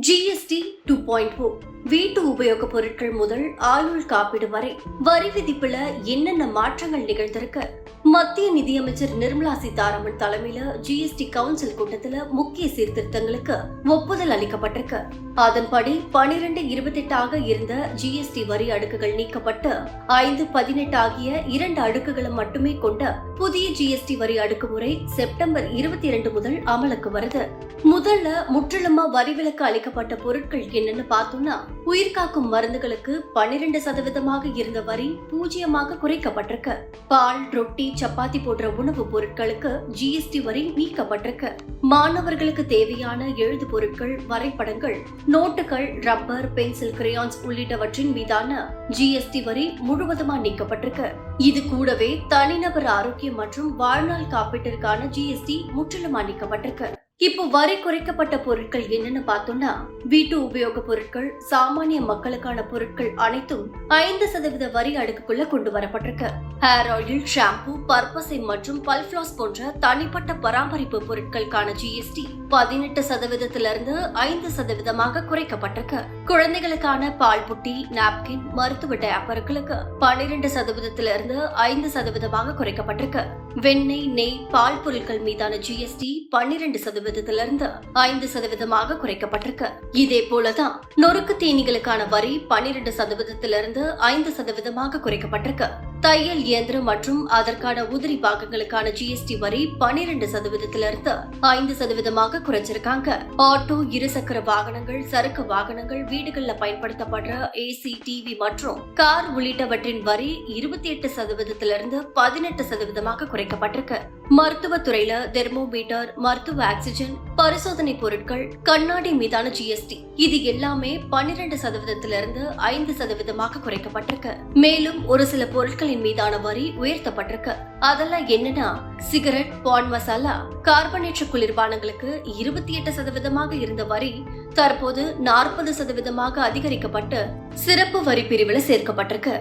GST 2.0 வீட்டு உபயோகப் பொருட்கள் முதல் ஆயுள் காப்பீடு வரை வரி விதிப்புல என்னென்ன மாற்றங்கள் நிகழ்ந்திருக்கு? மத்திய நிதியமைச்சர் நிர்மலா சீதாராமன் தலைமையில ஜிஎஸ்டி கவுன்சில் கூட்டத்துல முக்கிய சீர்திருத்தங்களுக்கு ஒப்புதல் அளிக்கப்பட்டிருக்கு. அதன்படி 1228 இருந்த ஜிஎஸ்டி வரி அடுக்குகள் நீக்கப்பட்டு 518 ஆகிய 2 அடுக்குகளை மட்டுமே கொண்ட புதிய ஜிஎஸ்டி வரி அடுக்குமுறை செப்டம்பர் 22 முதல் அமலுக்கு வருது. முதல்ல முற்றிலுமா வரி விலக்கு அளிக்கப்பட்ட பொருட்கள் என்னன்னு பார்த்தோம்னா, உயிர்காக்கும் மருந்துகளுக்கு 12% இருந்த வரி 0 குறைக்கப்பட்டிருக்கு. பால், ரொட்டி, சப்பாத்தி போன்ற உணவுப் பொருட்களுக்கு ஜிஎஸ்டி வரி நீக்கப்பட்டிருக்கு. மாணவர்களுக்கு தேவையான எழுது பொருட்கள், வரைபடங்கள், நோட்டுகள், ரப்பர், பென்சில், கிரையான்ஸ் உள்ளிட்டவற்றின் மீதான ஜிஎஸ்டி வரி முழுவதுமா நீக்கப்பட்டிருக்கு. இது கூடவே தனிநபர் ஆரோக்கியம் மற்றும் வாழ்நாள் காப்பீட்டிற்கான ஜிஎஸ்டி முற்றிலுமா நீக்கப்பட்டிருக்கு. இப்போ வரி குறைக்கப்பட்ட பொருட்கள் என்னன்னு பார்த்தோம்னா, வீட்டு உபயோக பொருட்கள், சாமானிய மக்களுக்கான பொருட்கள் அனைத்தும் 5% வரி அடுக்குக்குள்ள கொண்டு வரப்பட்டிருக்கு. ஹேர் ஆயில், ஷாம்பு, பர்பசை மற்றும் பல்ஃபிளாஸ் போன்ற தனிப்பட்ட பராமரிப்பு பொருட்களுக்கான ஜிஎஸ்டி 18% 5% குறைக்கப்பட்டிருக்கு. குழந்தைகளுக்கான பால் புட்டி, நாப்கின், மருத்துவ டயப்பர்களுக்கு 12% 5% குறைக்கப்பட்டிருக்கு. வெண்ணெய், நெய், பால் பொருட்கள் மீதான ஜிஎஸ்டி 12% 5% குறைக்கப்பட்டிருக்கு. இதே போலதான் நொறுக்கு தீனிகளுக்கான வரி 12% 5% குறைக்கப்பட்டிருக்கு. தையல் இயந்திரம் மற்றும் அதற்கான உதிரி பாகங்களுக்கான ஜிஎஸ்டி வரி 12% 5% குறைச்சிருக்காங்க. ஆட்டோ, இருசக்கர வாகனங்கள், சரக்கு வாகனங்கள், வீடுகள்ல பயன்படுத்தப்படுற ஏசி, டிவி மற்றும் கார் உள்ளிட்டவற்றின் வரி 28% 18% குறைக்கப்பட்டிருக்கு. மருத்துவத்துறையில தெர்மோமீட்டர், மருத்துவ ஆக்சிஜன், பரிசோதனை பொருட்கள், கண்ணாடி மீதான ஜிஎஸ்டி இது எல்லாமே 12% 5% குறைக்கப்பட்டிருக்கு. மேலும் ஒரு சில பொருட்களின் மீதான வரி உயர்த்தப்பட்டிருக்கு. அதெல்லாம் என்னன்னா, சிகரெட், பான் மசாலா, கார்பனேற்ற குளிர்பானங்களுக்கு 28% இருந்த வரி தற்போது 40% அதிகரிக்கப்பட்டு சிறப்பு வரி பிரிவுல சேர்க்கப்பட்டிருக்கு.